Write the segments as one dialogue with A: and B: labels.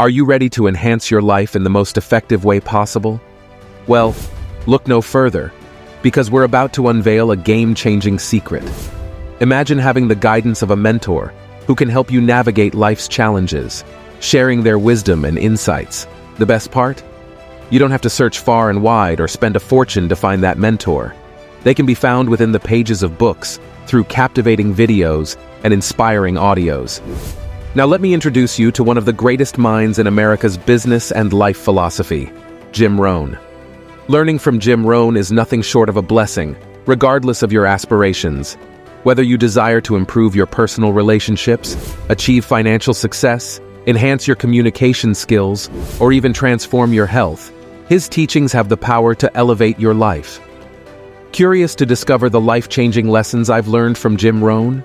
A: Are you ready to enhance your life in the most effective way possible? Well, look no further, because we're about to unveil a game-changing secret. Imagine having the guidance of a mentor who can help you navigate life's challenges, sharing their wisdom and insights. The best part? You don't have to search far and wide or spend a fortune to find that mentor. They can be found within the pages of books, through captivating videos and inspiring audios. Now let me introduce you to one of the greatest minds in America's business and life philosophy, Jim Rohn. Learning from Jim Rohn is nothing short of a blessing, regardless of your aspirations. Whether you desire to improve your personal relationships, achieve financial success, enhance your communication skills, or even transform your health, his teachings have the power to elevate your life. Curious to discover the life-changing lessons I've learned from Jim Rohn?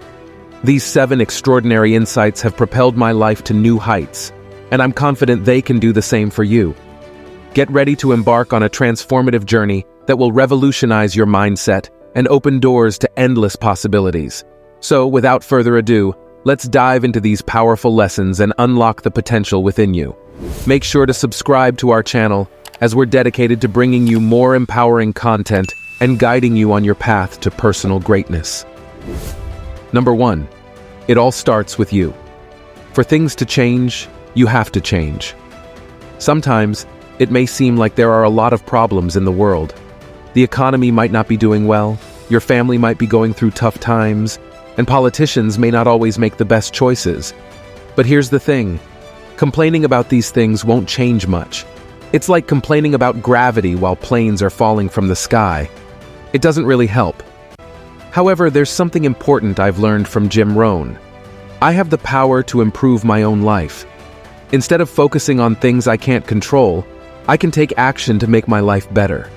A: These 7 extraordinary insights have propelled my life to new heights, and I'm confident they can do the same for you. Get ready to embark on a transformative journey that will revolutionize your mindset and open doors to endless possibilities. So, without further ado, let's dive into these powerful lessons and unlock the potential within you. Make sure to subscribe to our channel, as we're dedicated to bringing you more empowering content and guiding you on your path to personal greatness. Number 1. It all starts with you. For things to change, you have to change. Sometimes, it may seem like there are a lot of problems in the world. The economy might not be doing well, your family might be going through tough times, and politicians may not always make the best choices. But here's the thing. Complaining about these things won't change much. It's like complaining about gravity while planes are falling from the sky. It doesn't really help. However, there's something important I've learned from Jim Rohn. I have the power to improve my own life. Instead of focusing on things I can't control, I can take action to make my life better.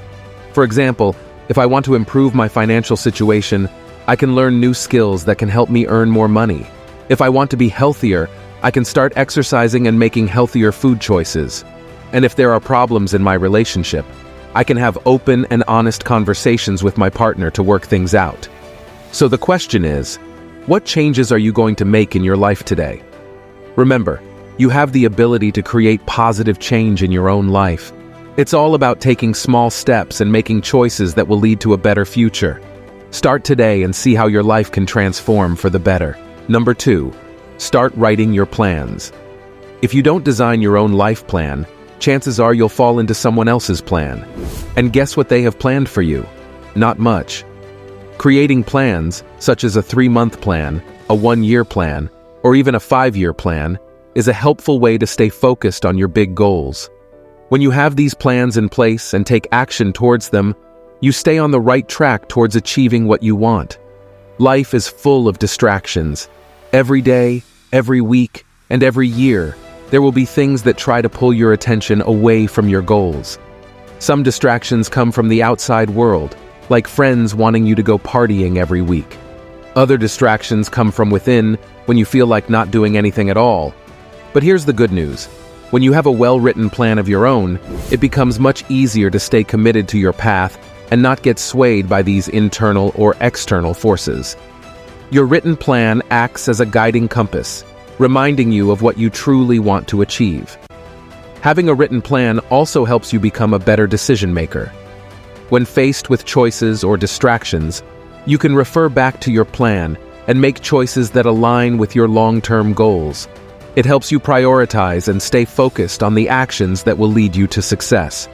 A: For example, if I want to improve my financial situation, I can learn new skills that can help me earn more money. If I want to be healthier, I can start exercising and making healthier food choices. And if there are problems in my relationship, I can have open and honest conversations with my partner to work things out. So the question is, what changes are you going to make in your life today? Remember, you have the ability to create positive change in your own life. It's all about taking small steps and making choices that will lead to a better future. Start today and see how your life can transform for the better. Number 2, start writing your plans. If you don't design your own life plan, chances are you'll fall into someone else's plan. And guess what they have planned for you? Not much. Creating plans, such as a 3-month plan, a 1-year plan, or even a 5-year plan, is a helpful way to stay focused on your big goals. When you have these plans in place and take action towards them, you stay on the right track towards achieving what you want. Life is full of distractions. Every day, every week, and every year, there will be things that try to pull your attention away from your goals. Some distractions come from the outside world, like friends wanting you to go partying every week. Other distractions come from within when you feel like not doing anything at all. But here's the good news. When you have a well-written plan of your own, it becomes much easier to stay committed to your path and not get swayed by these internal or external forces. Your written plan acts as a guiding compass, reminding you of what you truly want to achieve. Having a written plan also helps you become a better decision maker. When faced with choices or distractions, you can refer back to your plan and make choices that align with your long-term goals. It helps you prioritize and stay focused on the actions that will lead you to success.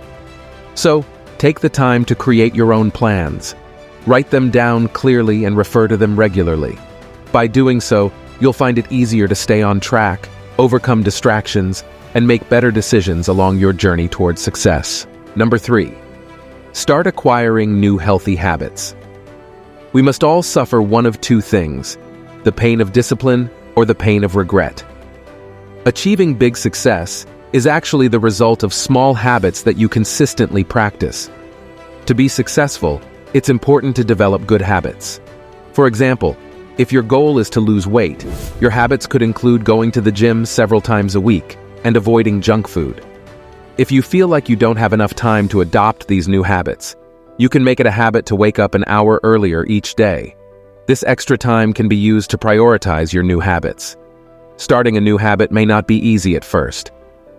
A: So, take the time to create your own plans. Write them down clearly and refer to them regularly. By doing so, you'll find it easier to stay on track, overcome distractions, and make better decisions along your journey towards success. Number 3. Start acquiring new healthy habits. We must all suffer one of 2 things: the pain of discipline or the pain of regret. Achieving big success is actually the result of small habits that you consistently practice. To be successful, it's important to develop good habits. For example, if your goal is to lose weight, your habits could include going to the gym several times a week and avoiding junk food. If you feel like you don't have enough time to adopt these new habits, you can make it a habit to wake up an hour earlier each day. This extra time can be used to prioritize your new habits. Starting a new habit may not be easy at first.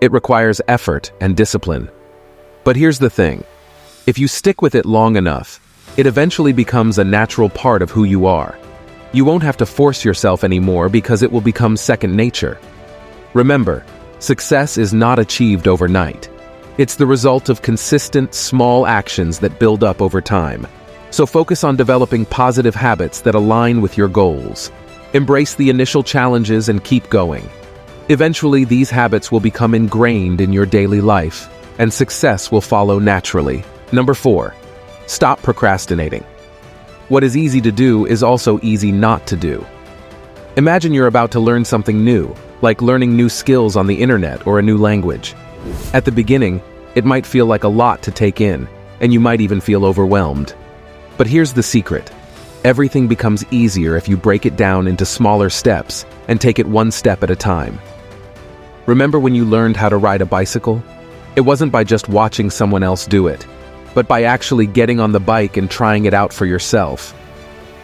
A: It requires effort and discipline. But here's the thing. If you stick with it long enough, it eventually becomes a natural part of who you are. You won't have to force yourself anymore because it will become second nature. Remember, success is not achieved overnight. It's the result of consistent, small actions that build up over time. So focus on developing positive habits that align with your goals. Embrace the initial challenges and keep going. Eventually, these habits will become ingrained in your daily life, and success will follow naturally. Number 4. Stop procrastinating. What is easy to do is also easy not to do. Imagine you're about to learn something new, like learning new skills on the internet or a new language. At the beginning, it might feel like a lot to take in, and you might even feel overwhelmed. But here's the secret. Everything becomes easier if you break it down into smaller steps and take it one step at a time. Remember when you learned how to ride a bicycle? It wasn't by just watching someone else do it, but by actually getting on the bike and trying it out for yourself.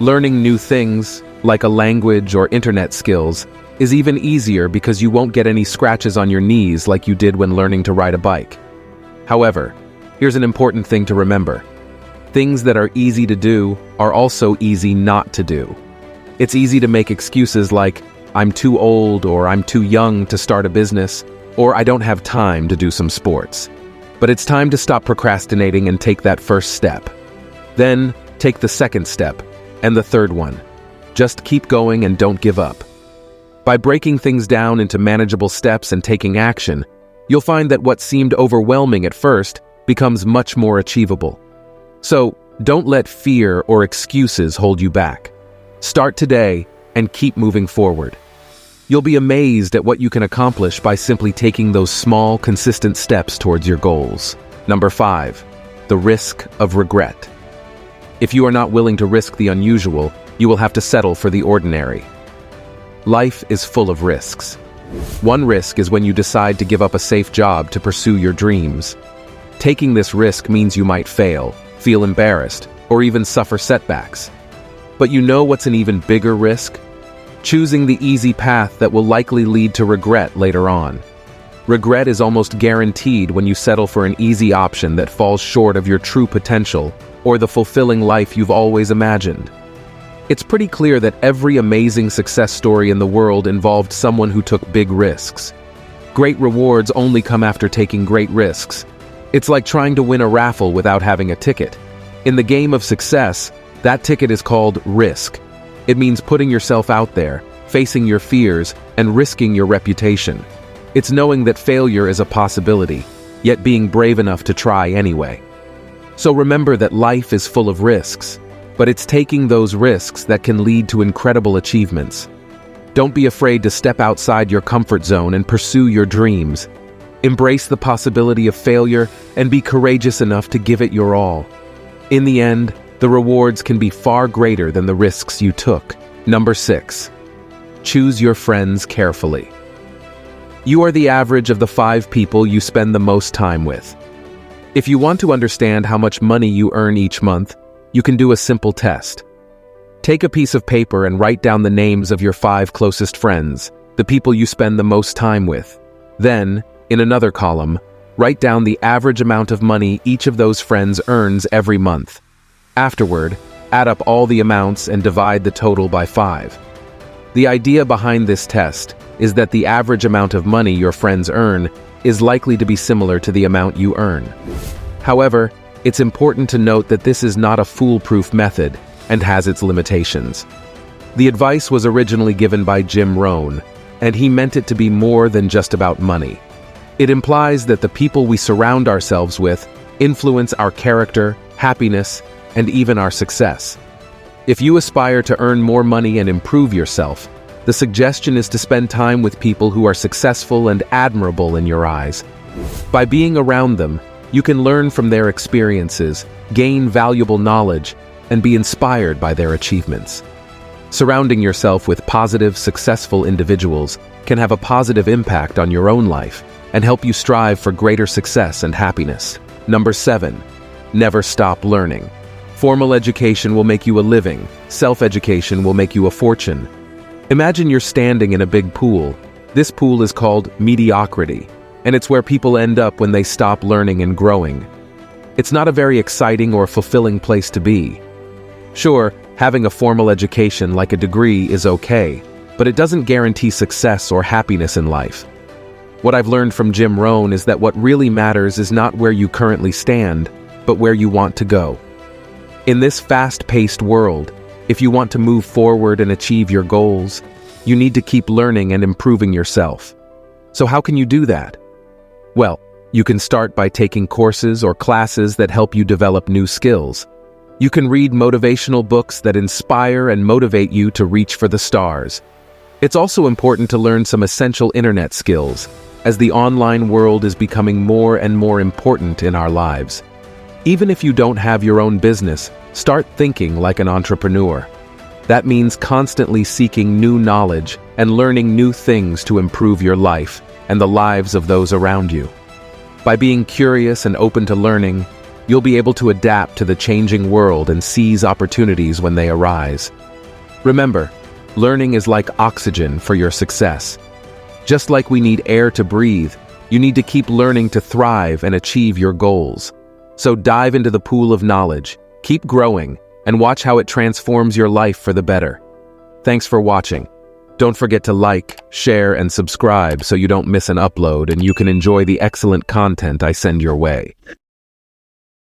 A: Learning new things, like a language or internet skills, is even easier because you won't get any scratches on your knees like you did when learning to ride a bike. However, here's an important thing to remember. Things that are easy to do are also easy not to do. It's easy to make excuses like, I'm too old, or I'm too young to start a business, or I don't have time to do some sports. But it's time to stop procrastinating and take that first step. Then, take the second step, and the third one. Just keep going and don't give up. By breaking things down into manageable steps and taking action, you'll find that what seemed overwhelming at first becomes much more achievable. So, don't let fear or excuses hold you back. Start today and keep moving forward. You'll be amazed at what you can accomplish by simply taking those small, consistent steps towards your goals. Number 5. The risk of regret. If you are not willing to risk the unusual, you will have to settle for the ordinary. Life is full of risks. One risk is when you decide to give up a safe job to pursue your dreams. Taking this risk means you might fail, feel embarrassed, or even suffer setbacks. But you know what's an even bigger risk? Choosing the easy path that will likely lead to regret later on. Regret is almost guaranteed when you settle for an easy option that falls short of your true potential or the fulfilling life you've always imagined. It's pretty clear that every amazing success story in the world involved someone who took big risks. Great rewards only come after taking great risks. It's like trying to win a raffle without having a ticket. In the game of success, that ticket is called risk. It means putting yourself out there, facing your fears, and risking your reputation. It's knowing that failure is a possibility, yet being brave enough to try anyway. So remember that life is full of risks, but it's taking those risks that can lead to incredible achievements. Don't be afraid to step outside your comfort zone and pursue your dreams. Embrace the possibility of failure and be courageous enough to give it your all. In the end, the rewards can be far greater than the risks you took. Number 6. Choose your friends carefully. You are the average of the 5 people you spend the most time with. If you want to understand how much money you earn each month, you can do a simple test. Take a piece of paper and write down the names of your 5 closest friends, the people you spend the most time with. Then, in another column, write down the average amount of money each of those friends earns every month. Afterward, add up all the amounts and divide the total by 5. The idea behind this test is that the average amount of money your friends earn is likely to be similar to the amount you earn. However, it's important to note that this is not a foolproof method and has its limitations. The advice was originally given by Jim Rohn, and he meant it to be more than just about money. It implies that the people we surround ourselves with influence our character, happiness, and even our success. If you aspire to earn more money and improve yourself, the suggestion is to spend time with people who are successful and admirable in your eyes. By being around them, you can learn from their experiences, gain valuable knowledge, and be inspired by their achievements. Surrounding yourself with positive, successful individuals can have a positive impact on your own life and help you strive for greater success and happiness. Number 7. Never stop learning. Formal education will make you a living. Self-education will make you a fortune. Imagine you're standing in a big pool. This pool is called mediocrity. and it's where people end up when they stop learning and growing. It's not a very exciting or fulfilling place to be. Sure, having a formal education like a degree is okay, but it doesn't guarantee success or happiness in life. What I've learned from Jim Rohn is that what really matters is not where you currently stand, but where you want to go. In this fast-paced world, if you want to move forward and achieve your goals, you need to keep learning and improving yourself. So how can you do that? Well, you can start by taking courses or classes that help you develop new skills. You can read motivational books that inspire and motivate you to reach for the stars. It's also important to learn some essential internet skills, as the online world is becoming more and more important in our lives. Even if you don't have your own business, start thinking like an entrepreneur. That means constantly seeking new knowledge and learning new things to improve your life and the lives of those around you. By being curious and open to learning, you'll be able to adapt to the changing world and seize opportunities when they arise. Remember, learning is like oxygen for your success. Just like we need air to breathe, you need to keep learning to thrive and achieve your goals. So dive into the pool of knowledge, keep growing, and watch how it transforms your life for the better. Thanks for watching. Don't forget to like, share, and subscribe so you don't miss an upload and you can enjoy the excellent content I send your way.